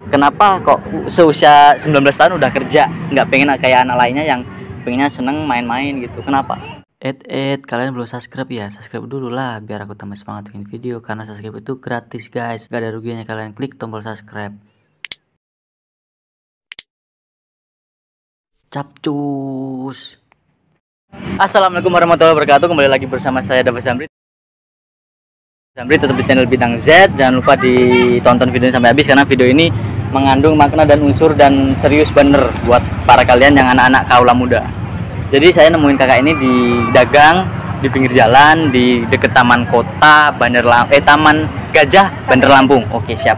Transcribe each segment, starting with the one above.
Kenapa kok seusia 19 tahun udah kerja, nggak pengen kayak anak lainnya yang pengennya seneng main-main gitu? Kenapa? Kalian belum subscribe ya? Subscribe dulu lah biar aku tambah semangat bikin video, karena subscribe itu gratis guys, gak ada ruginya kalian klik tombol subscribe. Capcus. Assalamualaikum warahmatullahi wabarakatuh. Kembali lagi bersama saya David Zamri. Tetap di channel Bintang Z. Jangan lupa ditonton videonya sampai habis, karena video ini mengandung makna dan unsur dan serius bener buat para kalian yang anak-anak kaula muda. Jadi saya nemuin kakak ini di dagang di pinggir jalan di deket Taman Kota Taman Gajah Bandar Lampung. Oke, siap.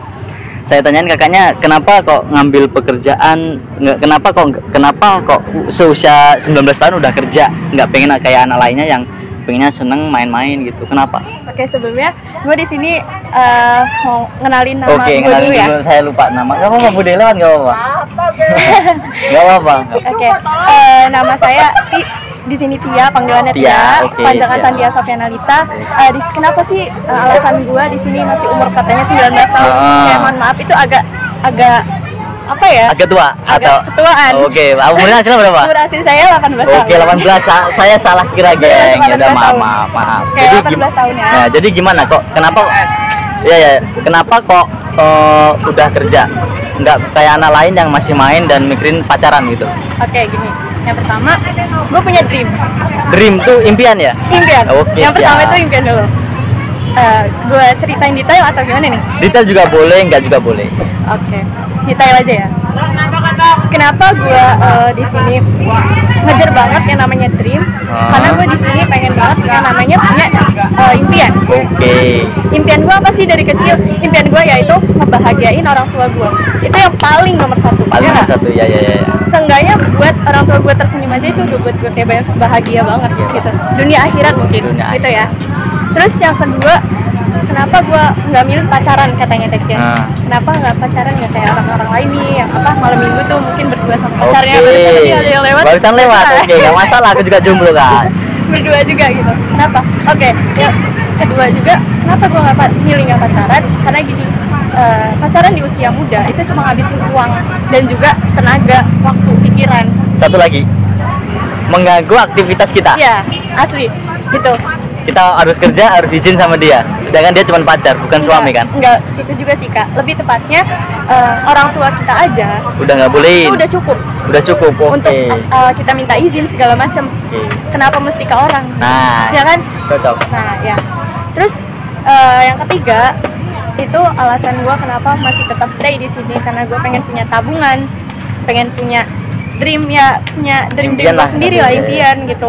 Saya tanyain kakaknya, kenapa kok ngambil pekerjaan, kenapa kok seusia 19 tahun udah kerja, nggak pengen kayak anak lainnya yang pengennya seneng main-main gitu? Kenapa? Oke, sebelumnya gue di sini mau ngenalin nama gue dulu ya. Saya lupa nama. Gak apa-apa, Bude lewat, gak apa-apa. Gak apa-apa. Oke, nama saya di sini Tia, panggilannya Tia. Panjangan Tandia Sofianalita. Kenapa sih alasan gue di sini masih umur katanya 19 tahun? Ya, mohon maaf, itu agak apa ya? Agak tua atau ketuaan. Oke, umurnya asli berapa? Umur asli saya 18 tahun. Oke, 18. Saya salah kira, geng. Ya udah, maaf. Oke, 18 tahun ya. Nah, jadi gimana kok? Kenapa kenapa kok udah kerja? Nggak kayak anak lain yang masih main dan mikirin pacaran gitu? Oke, gini. Yang pertama, gue punya dream. Dream tuh impian ya? Impian. Oke, yang pertama itu impian dulu. Gue ceritain detail atau gimana nih? Detail juga boleh, enggak juga boleh. Oke, detail aja ya. Kenapa gue di sini ngejar banget yang namanya dream? Karena gue di sini pengen banget yang namanya punya impian. Oke. Impian gue apa sih dari kecil? Impian gue yaitu ngebahagiain orang tua gue. Itu yang paling nomor satu. Paling nomor satu, ya. Seenggaknya buat orang tua gue tersenyum aja itu udah buat gue kayak bahagia banget gitu. Dunia akhirat mungkin gitu ya. Terus yang kedua, kenapa gue nggak milih pacaran katanya teksnya? Kenapa nggak pacaran ya kayak orang-orang lain nih yang malam minggu tuh mungkin berdua sama pacarnya, barusan tadi ada yang lewat. Barusan lewat, oke, nggak masalah, aku juga jomblo kan. Berdua juga gitu. Kenapa? Oke, yang kedua juga, kenapa gue nggak milih nggak pacaran? Karena gini, pacaran di usia muda itu cuma ngabisin uang dan juga tenaga, waktu, pikiran. Satu lagi, mengganggu aktivitas kita. Iya, asli gitu. Kita harus kerja, harus izin sama dia, sedangkan dia cuma pacar, bukan suami kan? Enggak, situ juga sih Kak. Lebih tepatnya orang tua kita aja udah nggak boleh. Itu udah cukup Oke. Untuk kita minta izin segala macam. Kenapa mesti ke orang? Nah, ya kan? cocok. Nah, ya. Terus yang ketiga itu alasan gue kenapa masih tetap stay di sini, karena gue pengen punya tabungan, pengen punya dream ya, punya dream gue sendiri lah, impian gitu.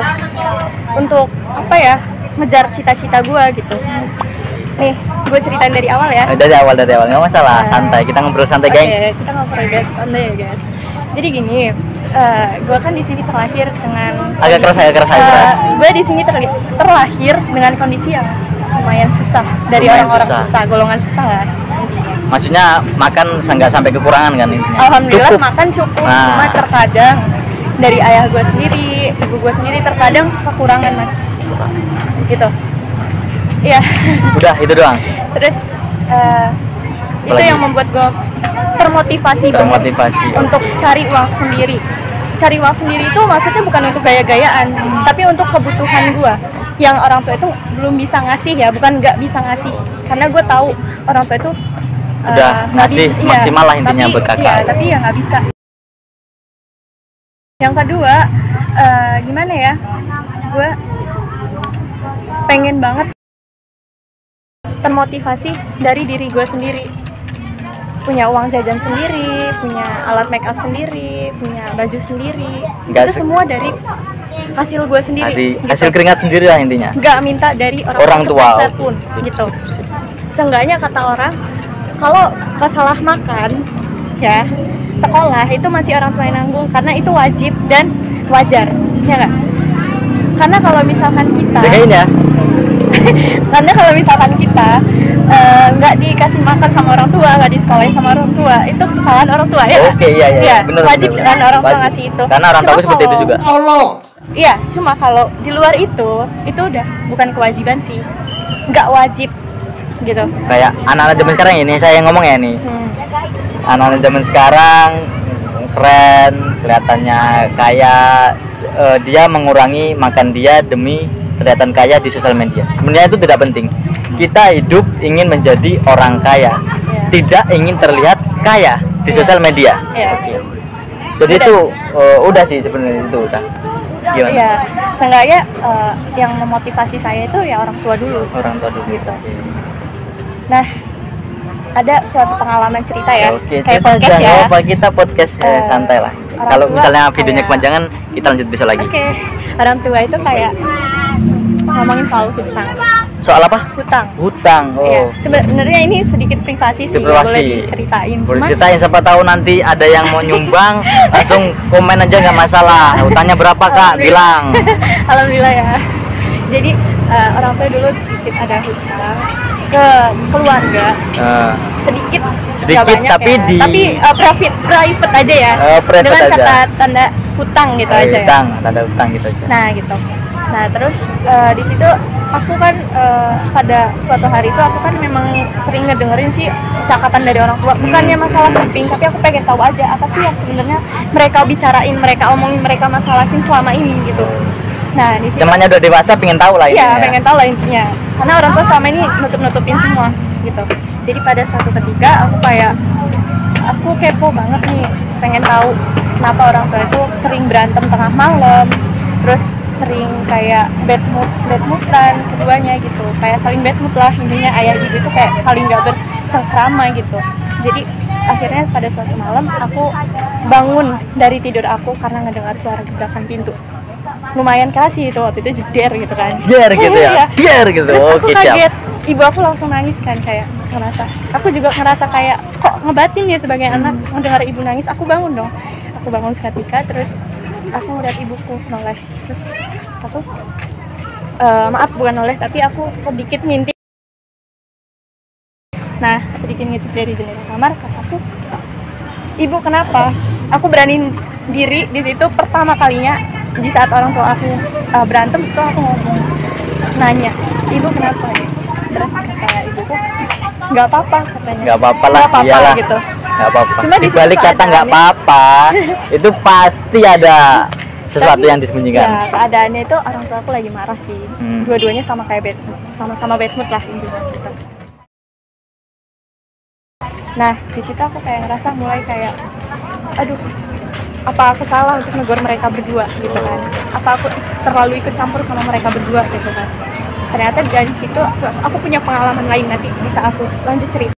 Untuk apa ya? Ngejar cita-cita gue gitu. Nih, gue ceritain dari awal ya. Dari awal, nggak masalah, santai. Kita ngobrol santai, guys. Oke, kita ngobrol guys, santai ya guys. Jadi gini, gue kan di sini terlahir dengan agak keras. Gue di sini terlahir dengan kondisi yang lumayan susah, dari orang-orang susah, golongan susah lah. Maksudnya makan nggak sampai kekurangan kan intinya? Alhamdulillah cukup. Makan cukup, cuma terkadang dari ayah gue sendiri, ibu gue sendiri terkadang kekurangan mas. Gitu. Iya. Udah itu doang. Terus itu yang membuat gue termotivasi untuk cari uang sendiri. Cari uang sendiri itu maksudnya bukan untuk gaya-gayaan, tapi untuk kebutuhan gue yang orang tua itu belum bisa ngasih ya, bukan nggak bisa ngasih. Karena gue tahu orang tua itu udah ngasih maksimal lah intinya buat kakak. Iya, tapi ya nggak bisa. Yang kedua, gimana ya? Gue pengen banget termotivasi dari diri gue sendiri, punya uang jajan sendiri, punya alat make up sendiri, punya baju sendiri. Itu semua dari hasil gue sendiri. Hasil keringat sendiri lah intinya. Nggak minta dari orang tua pun gitu. Seenggaknya kata orang, kalau salah makan ya sekolah itu masih orang tua yang nanggung, karena itu wajib dan wajar, ya nggak? Karena kalau misalkan kita karena kalau misalkan kita nggak dikasih makan sama orang tua, nggak disekolahin sama orang tua, itu kesalahan orang tua ya. Oke, iya. Bener, wajib kan orang tua ngasih itu. Karena orang tua seperti itu juga. Iya, cuma kalau di luar itu udah bukan kewajiban sih, nggak wajib gitu. Kayak anak-anak zaman sekarang ini saya ngomong ya nih. anak-anak zaman sekarang keren, kelihatannya kaya, dia mengurangi makan dia demi kelihatan kaya di sosial media. Sebenarnya itu tidak penting. Kita hidup ingin menjadi orang kaya, tidak ingin terlihat kaya di sosial media. Oke. Jadi itu udah sih sebenarnya itu udah. Gimana? Iya, seenggaknya yang memotivasi saya itu ya orang tua dulu. Orang tua dulu gitu. Nah, ada suatu pengalaman cerita ya, Oke, kayak podcast ya. Apa kita podcast santai lah. Kalau misalnya videonya kepanjangan, kita lanjut besok lagi. Oke, orang tua itu kayak ngomongin soal hutang. Soal apa? Hutang. Oh. Ya, sebenarnya ini sedikit privasi sih, boleh diceritain. Boleh ceritain, siapa tahu nanti ada yang mau nyumbang, langsung komen aja nggak masalah. Hutangnya berapa kak? Bilang. Alhamdulillah ya. Jadi orang tua dulu sedikit ada hutang ke keluarga. Sedikit banyak tapi ya. Tapi private aja ya. Dengan aja. kata tanda hutang gitu aja ya. Tanda hutang gitu aja. Nah gitu. Nah terus di situ aku kan pada suatu hari itu aku kan memang sering ngedengerin sih percakapan dari orang tua. Bukannya masalah kuping, tapi aku pengen tahu aja apa sih yang sebenarnya mereka bicarain, mereka omongin, mereka masalahin selama ini gitu. Nah di situ namanya udah dewasa, pengen tahu lah intinya. Iya, pengen tahu lah intinya. Karena orang tua selama ini nutup-nutupin semua gitu. Jadi pada suatu ketika aku kepo banget nih, pengen tahu kenapa orang tua itu sering berantem tengah malam, terus sering kayak bad moodan keduanya gitu, kayak saling bad mood lah intinya. Ayah ibu itu kayak saling gak bercengkrama gitu. Jadi akhirnya pada suatu malam aku bangun dari tidur aku karena ngedengar suara gebrakan pintu. Lumayan keras sih itu, waktu itu jeder gitu kan. Jeder gitu ya? Jeder gitu. Terus aku Oke, kaget, siap. ibu aku langsung nangis kan, kayak ngerasa. Aku juga ngerasa kayak kok ngebatin ya sebagai anak mendengar ibu nangis. Aku bangun dong. Aku bangun seketika, terus aku ngeliat ibuku noleh. Terus aku maaf bukan noleh, tapi aku sedikit ngintip. Nah, sedikit ngintip dari jendela kamar, kataku, "Ibu kenapa?" Aku beraniin diri di situ pertama kalinya di saat orang tua aku berantem itu aku ngomong, nanya, "Ibu kenapa?" Terus kata ibuku, "Nggak apa-apa," katanya. Nggak apa-apa lah, iyalah gitu. Nggak apa-apa. Cuma di balik kata nggak apa-apa, itu pasti ada sesuatu yang disembunyikan. Ya, keadaannya itu orang tua aku lagi marah sih. Dua-duanya sama kayak sama-sama bad mood lah intinya gitu. Nah, di situ aku kayak ngerasa mulai kayak, aduh, apa aku salah untuk negur mereka berdua gitu kan? Apa aku terlalu ikut campur sama mereka berdua gitu kan? Ternyata dari situ aku punya pengalaman lain, nanti bisa aku lanjut cerita.